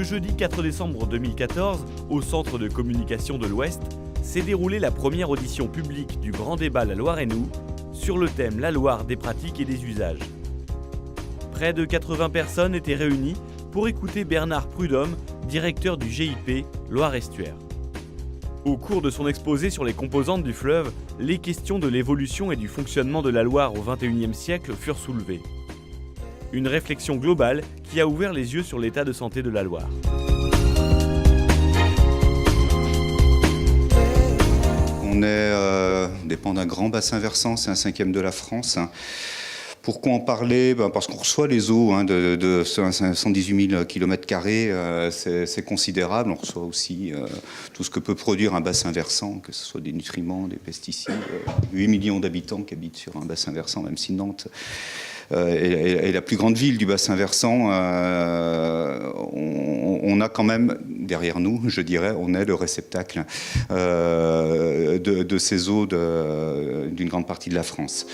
Le jeudi 4 décembre 2014, au Centre de communication de l'Ouest, s'est déroulée la première audition publique du Grand Débat La Loire et nous, sur le thème La Loire des pratiques et des usages. Près de 80 personnes étaient réunies pour écouter Bernard Prudhomme, directeur du GIP Loire-Estuaire. Au cours de son exposé sur les composantes du fleuve, les questions de l'évolution et du fonctionnement de la Loire au XXIe siècle furent soulevées. Une réflexion globale qui a ouvert les yeux sur l'état de santé de la Loire. On dépend d'un grand bassin versant, c'est un 5e de la France. Pourquoi en parler ? Parce qu'on reçoit les eaux de 118 000 km², c'est considérable. On reçoit aussi tout ce que peut produire un bassin versant, que ce soit des nutriments, des pesticides. 8 millions d'habitants qui habitent sur un bassin versant, même si Nantes est la plus grande ville du bassin versant. On a quand même, derrière nous, je dirais, on est le réceptacle de ces eaux d'une grande partie de la France.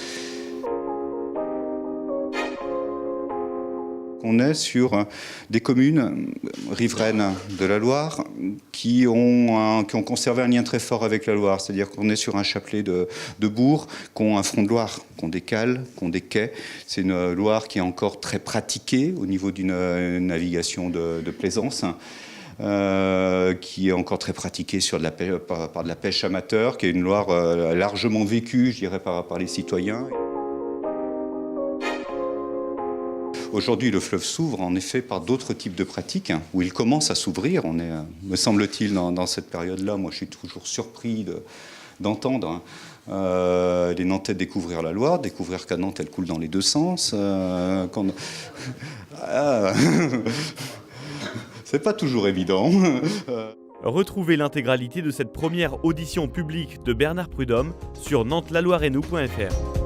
On est sur des communes riveraines de la Loire qui ont conservé un lien très fort avec la Loire. C'est-à-dire qu'on est sur un chapelet de bourgs qui ont un front de Loire, qui ont des cales, qui ont des quais. C'est une Loire qui est encore très pratiquée au niveau d'une navigation de plaisance. Qui est encore très pratiquée sur par de la pêche amateur, qui est une Loire largement vécue, je dirais, par les citoyens. Aujourd'hui, le fleuve s'ouvre en effet par d'autres types de pratiques, où il commence à s'ouvrir. On est, me semble-t-il, dans cette période-là. Moi, je suis toujours surpris d'entendre les Nantais découvrir la Loire, découvrir qu'à Nantes, elle coule dans les deux sens. C'est pas toujours évident. Retrouvez l'intégralité de cette première audition publique de Bernard Prudhomme sur nantes-la-loire-et-nous.fr.